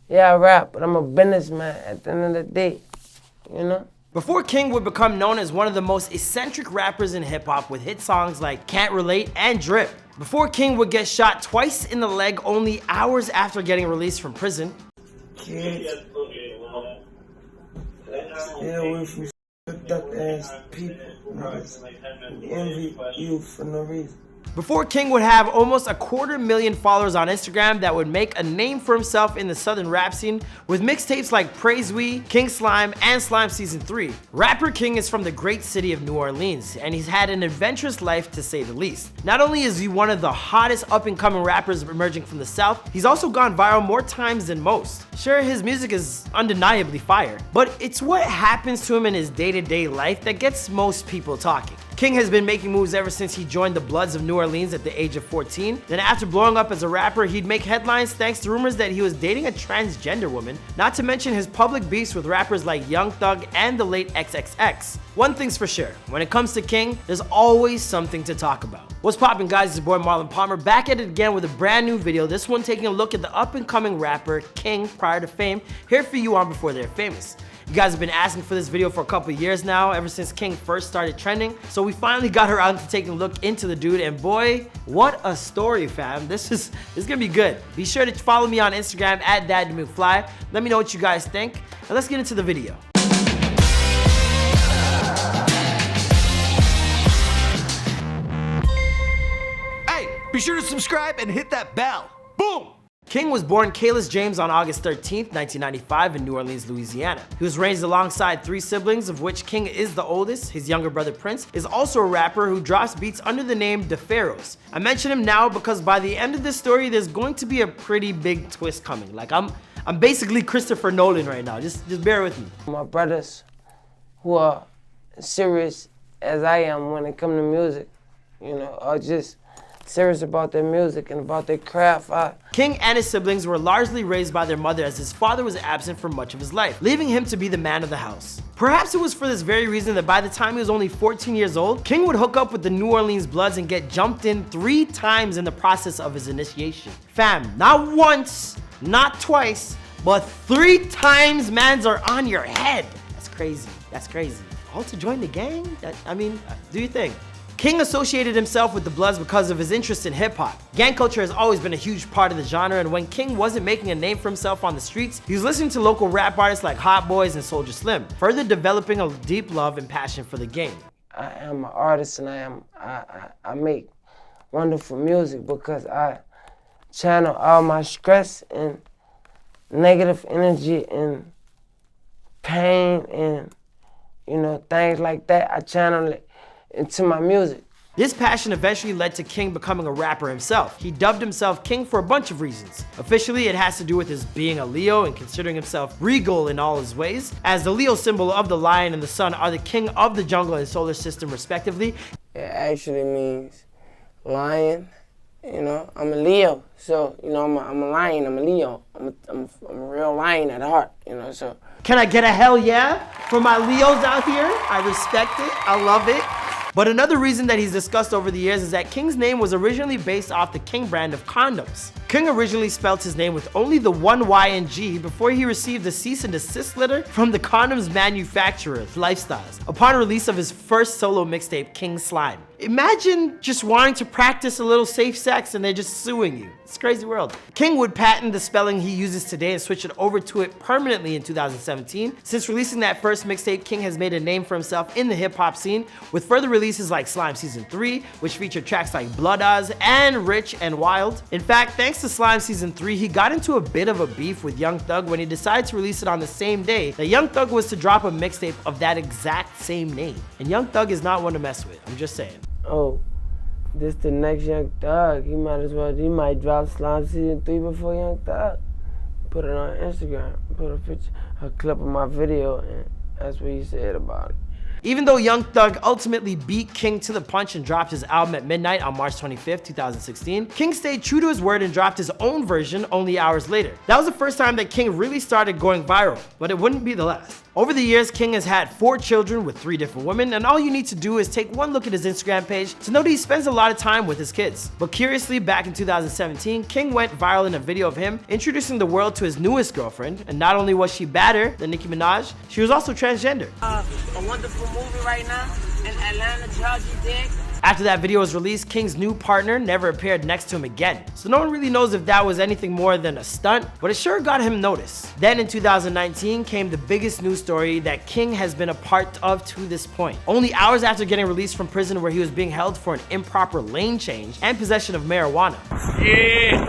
Yeah, I rap, but I'm a businessman at the end of the day, you know? Before King would become known as one of the most eccentric rappers in hip-hop with hit songs like Can't Relate and Drip. Before King would get shot twice in the leg only hours after getting released from prison. Kids, stay away from duck ass people, niggas. Envy you for no reason. Before King would have almost 250,000 followers on Instagram that would make a name for himself in the southern rap scene with mixtapes like Praise We, King Slime, and Slime Season 3. Rapper King is from the great city of New Orleans, and he's had an adventurous life to say the least. Not only is he one of the hottest up-and-coming rappers emerging from the South, he's also gone viral more times than most. Sure, his music is undeniably fire, but it's what happens to him in his day-to-day life that gets most people talking. King has been making moves ever since he joined the Bloods of New Orleans at the age of 14. Then after blowing up as a rapper, he'd make headlines thanks to rumors that he was dating a transgender woman, not to mention his public beefs with rappers like Young Thug and the late XXX. One thing's for sure, when it comes to King, there's always something to talk about. What's poppin', guys? It's your boy Marlon Palmer, back at it again with a brand new video, this one taking a look at the up-and-coming rapper King prior to fame, here for you on Before They're Famous. You guys have been asking for this video for a couple years now, ever since King first started trending, so we finally got around to taking a look into the dude, and boy, what a story, fam. This is gonna be good. Be sure to follow me on Instagram at DaddyMcFly. Let me know what you guys think, and let's get into the video. Hey, be sure to subscribe and hit that bell. Boom! King was born Kalis James on August 13th, 1995 in New Orleans, Louisiana. He was raised alongside 3 siblings, of which King is the oldest. His younger brother Prince is also a rapper who drops beats under the name DePharos. I mention him now because by the end of this story, there's going to be a pretty big twist coming. Like I'm basically Christopher Nolan right now, just bear with me. My brothers who are serious as I am when it comes to music, you know, are just serious about their music and about their craft. King and his siblings were largely raised by their mother as his father was absent for much of his life, leaving him to be the man of the house. Perhaps it was for this very reason that by the time he was only 14 years old, King would hook up with the New Orleans Bloods and get jumped in 3 times in the process of his initiation. Fam, not once, not twice, but 3 times mans are on your head. That's crazy, that's crazy. All to join the gang? I mean, do you think? King associated himself with the Bloods because of his interest in hip-hop. Gang culture has always been a huge part of the genre, and when King wasn't making a name for himself on the streets, he was listening to local rap artists like Hot Boys and Soulja Slim, further developing a deep love and passion for the game. I am an artist, and I make wonderful music because I channel all my stress and negative energy and pain and, you know, things like that. I channel it into my music. This passion eventually led to King becoming a rapper himself. He dubbed himself King for a bunch of reasons. Officially, it has to do with his being a Leo and considering himself regal in all his ways, as the Leo symbol of the lion and the sun are the king of the jungle and solar system respectively. It actually means lion. You know, I'm a Leo, so, you know, I'm a lion, I'm a Leo. I'm a real lion at heart, you know, so. Can I get a hell yeah for my Leos out here? I respect it, I love it. But another reason that he's discussed over the years is that King's name was originally based off the King brand of condoms. King originally spelled his name with only the 1 Y and G before he received a cease and desist letter from the condoms manufacturer, Lifestyles, upon release of his first solo mixtape, King Slime. Imagine just wanting to practice a little safe sex and they're just suing you. It's a crazy world. King would patent the spelling he uses today and switch it over to it permanently in 2017. Since releasing that first mixtape, King has made a name for himself in the hip-hop scene, with further releases like Slime Season 3, which featured tracks like Blood Oz and Rich and Wild. In fact, thanks to Slime Season 3, he got into a bit of a beef with Young Thug when he decided to release it on the same day that Young Thug was to drop a mixtape of that exact same name. And Young Thug is not one to mess with, I'm just saying. Oh, this the next Young Thug. He might drop Slime Season 3 before Young Thug. Put it on Instagram, put a clip of my video, and that's what he said about it. Even though Young Thug ultimately beat King to the punch and dropped his album at midnight on March 25th, 2016, King stayed true to his word and dropped his own version only hours later. That was the first time that King really started going viral, but it wouldn't be the last. Over the years, King has had 4 children with 3 different women, and all you need to do is take one look at his Instagram page to know that he spends a lot of time with his kids. But curiously, back in 2017, King went viral in a video of him introducing the world to his newest girlfriend, and not only was she badder than Nicki Minaj, she was also transgender. A wonderful movie right now in Atlanta, Georgia, dig? After that video was released, King's new partner never appeared next to him again. So no one really knows if that was anything more than a stunt, but it sure got him noticed. Then in 2019 came the biggest news story that King has been a part of to this point. Only hours after getting released from prison where he was being held for an improper lane change and possession of marijuana. Yeah.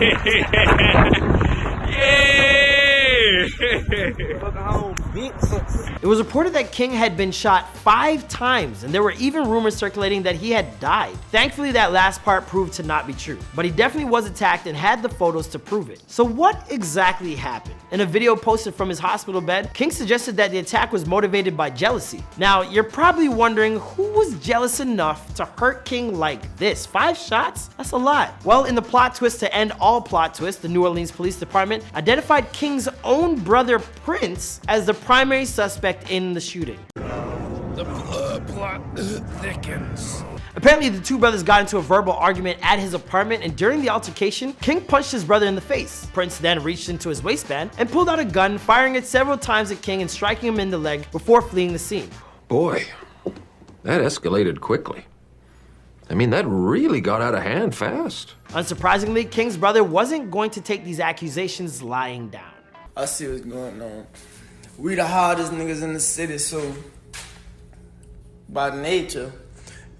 It was reported that King had been shot 5 times, and there were even rumors circulating that he had died. Thankfully, that last part proved to not be true, but he definitely was attacked and had the photos to prove it. So what exactly happened? In a video posted from his hospital bed, King suggested that the attack was motivated by jealousy. Now, you're probably wondering who was jealous enough to hurt King like this? 5 shots? That's a lot. Well, in the plot twist to end all plot twists, the New Orleans Police Department identified King's own brother Prince as the primary suspect in the shooting. The blood plot thickens. Apparently, the 2 brothers got into a verbal argument at his apartment, and during the altercation, King punched his brother in the face. Prince then reached into his waistband and pulled out a gun, firing it several times at King and striking him in the leg before fleeing the scene. Boy, that escalated quickly. I mean, that really got out of hand fast. Unsurprisingly, King's brother wasn't going to take these accusations lying down. I see what's going on. We the hardest niggas in the city, so by nature,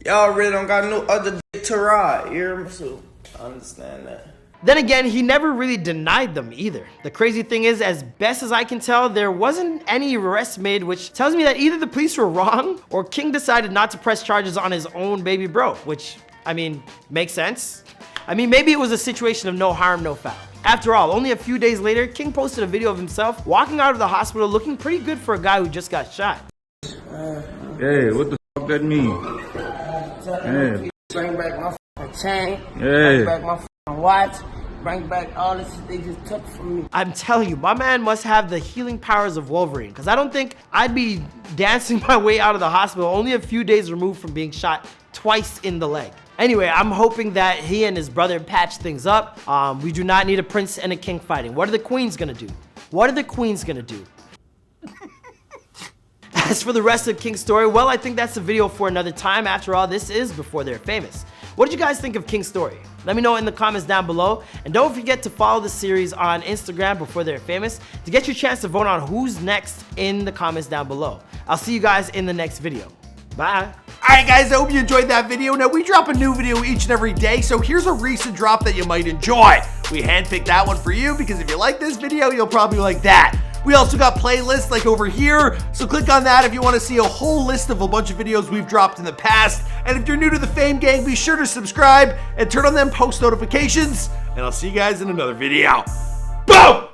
y'all really don't got no other dick to ride, you hear me? So I understand that. Then again, he never really denied them either. The crazy thing is, as best as I can tell, there wasn't any arrests made, which tells me that either the police were wrong or King decided not to press charges on his own baby bro, which, I mean, makes sense. I mean, maybe it was a situation of no harm, no foul. After all, only a few days later, King posted a video of himself walking out of the hospital looking pretty good for a guy who just got shot. Hey, what the fuck that mean? Hey. Bring back my fucking chain, Hey. bring back my fucking watch, bring back all this shit they just took from me. I'm telling you, my man must have the healing powers of Wolverine, because I don't think I'd be dancing my way out of the hospital only a few days removed from being shot twice in the leg. Anyway, I'm hoping that he and his brother patch things up. We do not need a Prince and a King fighting. What are the queens gonna do? What are the queens gonna do? As for the rest of King's story, well, I think that's a video for another time. After all, this is before they're famous. What did you guys think of King's story? Let me know in the comments down below. And don't forget to follow the series on Instagram, Before They're Famous, to get your chance to vote on who's next in the comments down below. I'll see you guys in the next video. Bye. Alright guys, I hope you enjoyed that video. Now we drop a new video each and every day, so here's a recent drop that you might enjoy. We handpicked that one for you because if you like this video, you'll probably like that. We also got playlists like over here, so click on that if you want to see a whole list of a bunch of videos we've dropped in the past. And if you're new to the Fame Gang, be sure to subscribe and turn on them post notifications, and I'll see you guys in another video. Boom!